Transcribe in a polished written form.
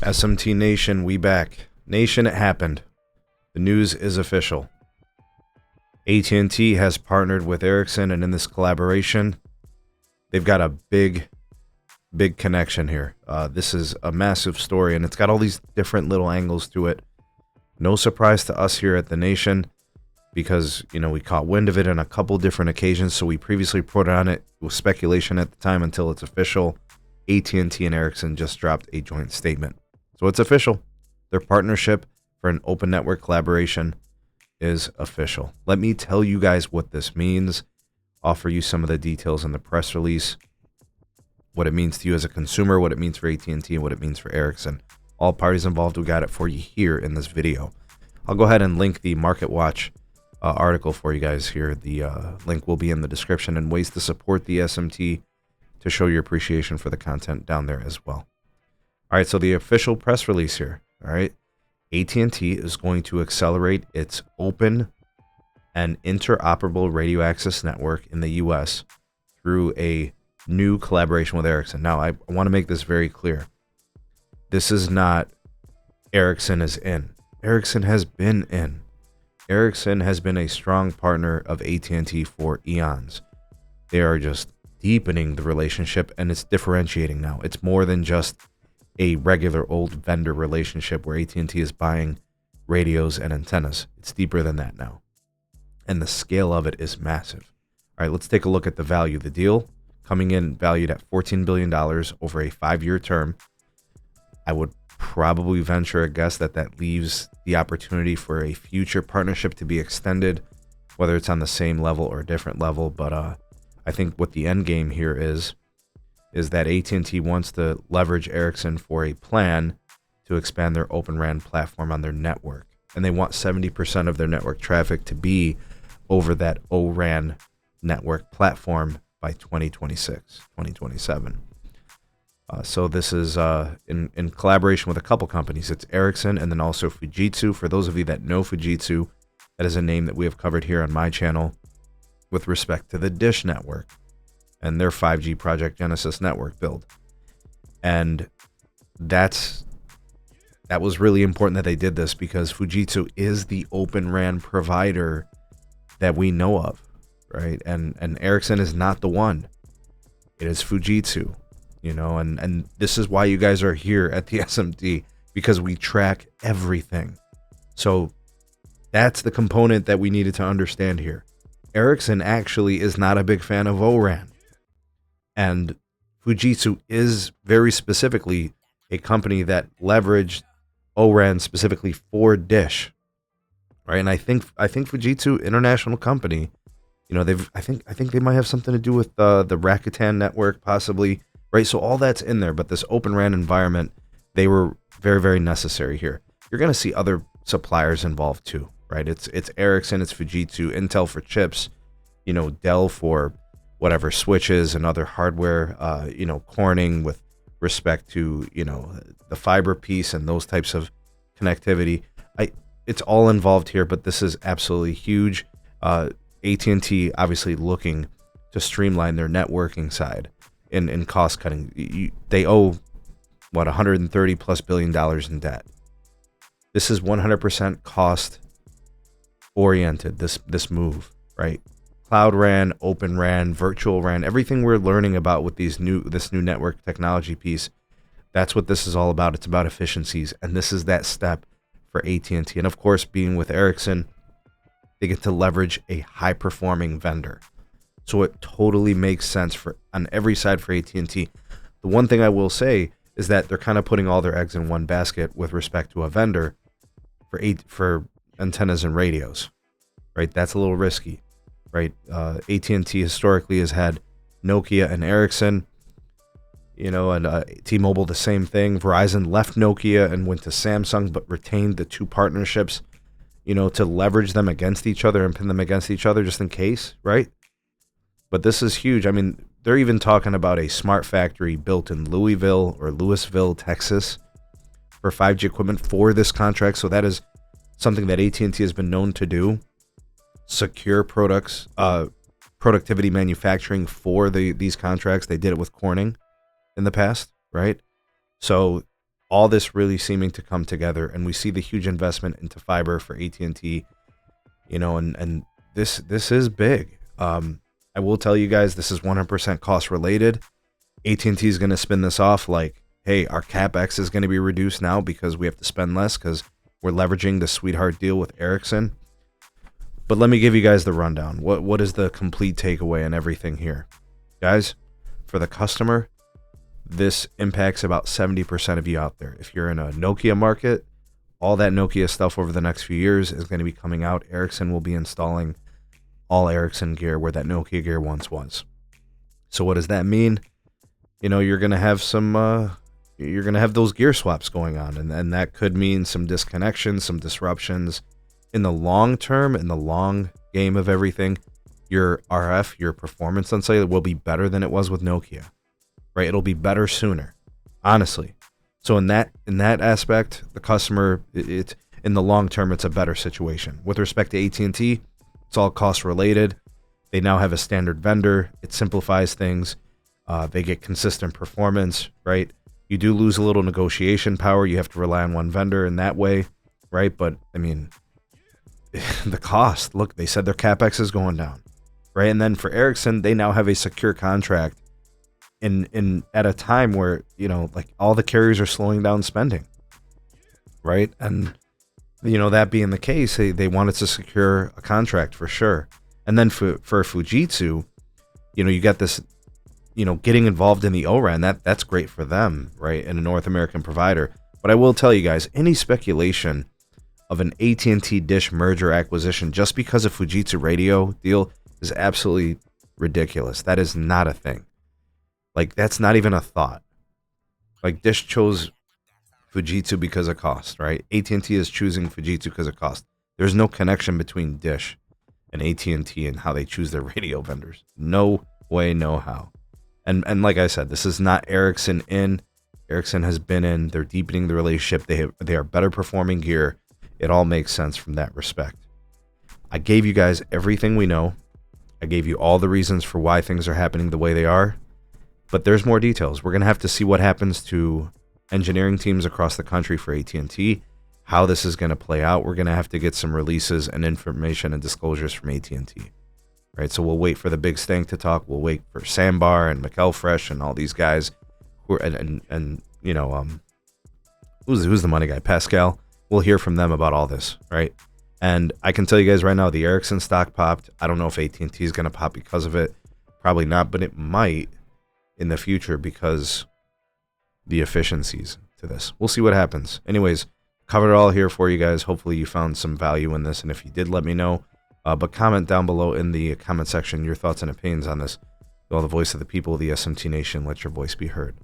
SMT Nation, we back. Nation, it happened. The news is official. AT&T has partnered with Ericsson, and in this collaboration, they've got a big connection here. This is a massive story, and it's got all these different little angles to it. No surprise to us here at The Nation, because, we caught wind of it on a couple different occasions, so we previously reported on it. It was speculation at the time until it's official. AT&T and Ericsson just dropped a joint statement. So it's official. Their partnership for an open network collaboration is official. Let me tell you guys what this means, offer you some of the details in the press release, what it means to you as a consumer, what it means for AT&T, and what it means for Ericsson. All parties involved, we got it for you here in this video. I'll go ahead and link the Market Watch article for you guys here. The link will be in the description, and ways to support the SMT to show your appreciation for the content down there as well. All right, so the official press release here. All right, AT&T is going to accelerate its open and interoperable radio access network in the U.S. through a new collaboration with Ericsson. Now, I want to make this very clear. This is not Ericsson is in. Ericsson has been in. Ericsson has been a strong partner of AT&T for eons. They are just deepening the relationship, and it's differentiating now. It's more than just a regular old vendor relationship where AT&T is buying radios and antennas. It's deeper than that now, and the scale of it is massive. All right, let's take a look at the value. The deal coming in valued at $14 billion over a 5-year term. I would probably venture a guess that leaves the opportunity for a future partnership to be extended, whether it's on the same level or a different level. But I think what the end game here is that AT&T wants to leverage Ericsson for a plan to expand their Open RAN platform on their network. And they want 70% of their network traffic to be over that O-RAN network platform by 2026, 2027. So this is in collaboration with a couple companies. It's Ericsson and then also Fujitsu. For those of you that know Fujitsu, that is a name that we have covered here on my channel with respect to the Dish network and their 5G Project Genesis network build. And that was really important that they did this, because Fujitsu is the Open RAN provider that we know of, right? And Ericsson is not the one. It is Fujitsu, and this is why you guys are here at the SMT, because we track everything. So that's the component that we needed to understand here. Ericsson actually is not a big fan of O-RAN. And Fujitsu is very specifically a company that leveraged O-RAN specifically for Dish, right? And I think Fujitsu, international company, I think they might have something to do with the Rakuten network, possibly, right? So all that's in there, but this Open RAN environment, they were very, very necessary here. You're going to see other suppliers involved too, right? It's Ericsson, it's Fujitsu, Intel for chips, Dell for whatever switches and other hardware, Corning with respect to, the fiber piece and those types of connectivity. It's all involved here, but this is absolutely huge. AT&T obviously looking to streamline their networking side in cost cutting. They owe $130+ billion in debt. This is 100% cost oriented, this move, right? Cloud RAN, Open RAN, Virtual RAN, everything we're learning about with this new network technology piece, that's what this is all about. It's about efficiencies, and this is that step for AT&T. And of course, being with Ericsson, they get to leverage a high-performing vendor. So it totally makes sense on every side for AT&T. The one thing I will say is that they're kind of putting all their eggs in one basket with respect to a vendor for antennas and radios, right? That's a little risky. Right, AT&T historically has had Nokia and Ericsson, and T-Mobile the same thing. Verizon left Nokia and went to Samsung, but retained the two partnerships, to leverage them against each other and pin them against each other just in case, right? But this is huge. I mean, they're even talking about a smart factory built in Lewisville, Texas, for 5G equipment for this contract. So that is something that AT&T has been known to do. Secure productivity manufacturing for these contracts. They did it with Corning in the past, right? So all this really seeming to come together, and we see the huge investment into fiber for AT&T, you know, and this is big. I will tell you guys, this is 100% cost related. AT&T is going to spin this off like, hey, our CapEx is going to be reduced now because we have to spend less because we're leveraging the sweetheart deal with Ericsson. But let me give you guys the rundown. What is the complete takeaway and everything here? Guys, for the customer, this impacts about 70% of you out there. If you're in a Nokia market, all that Nokia stuff over the next few years is going to be coming out. Ericsson will be installing all Ericsson gear where that Nokia gear once was. So what does that mean? You know, you're going to have you're going to have those gear swaps going on, and that could mean some disconnections, some disruptions. In the long term, in the long game of everything, your RF, your performance on cellular will be better than it was with Nokia, right? It'll be better sooner, honestly. So in that aspect, the customer, it's in the long term, it's a better situation. With respect to AT&T, it's all cost related. They now have a standard vendor. It simplifies things. They get consistent performance, right? You do lose a little negotiation power. You have to rely on one vendor in that way, right? But I mean, the cost, look, they said their CapEx is going down, right? And then for Ericsson, they now have a secure contract in at a time where, you know, like all the carriers are slowing down spending, right? And, you know, that being the case, they wanted to secure a contract for sure. And then for Fujitsu, you know, you got this, you know, getting involved in the O-RAN, that's great for them, right? And a North American provider. But I will tell you guys, any speculation of an AT&T Dish merger acquisition just because of Fujitsu radio deal is absolutely ridiculous. That is not a thing. Like, that's not even a thought. Like, Dish chose Fujitsu because of cost, right? AT&T is choosing Fujitsu because of cost. There's no connection between Dish and AT&T and how they choose their radio vendors. No way, no how. And like I said, this is not Ericsson in. Ericsson has been in. They're deepening the relationship. They are better performing gear. It all makes sense from that respect. I gave you guys everything we know. I gave you all the reasons for why things are happening the way they are. But there's more details. We're going to have to see what happens to engineering teams across the country for AT&T, how this is going to play out. We're going to have to get some releases and information and disclosures from AT&T. Right, so we'll wait for the big stank to talk. We'll wait for Sandbar and McElfresh and all these guys who are, and you know, who's the money guy? Pascal. We'll hear from them about all this, right? And I can tell you guys right now, the Ericsson stock popped. I don't know if AT&T is going to pop because of it. Probably not, but it might in the future because the efficiencies to this. We'll see what happens. Anyways, covered it all here for you guys. Hopefully you found some value in this, and if you did, let me know. But comment down below in the comment section your thoughts and opinions on this. You're the voice of the people of the SMT Nation. Let your voice be heard.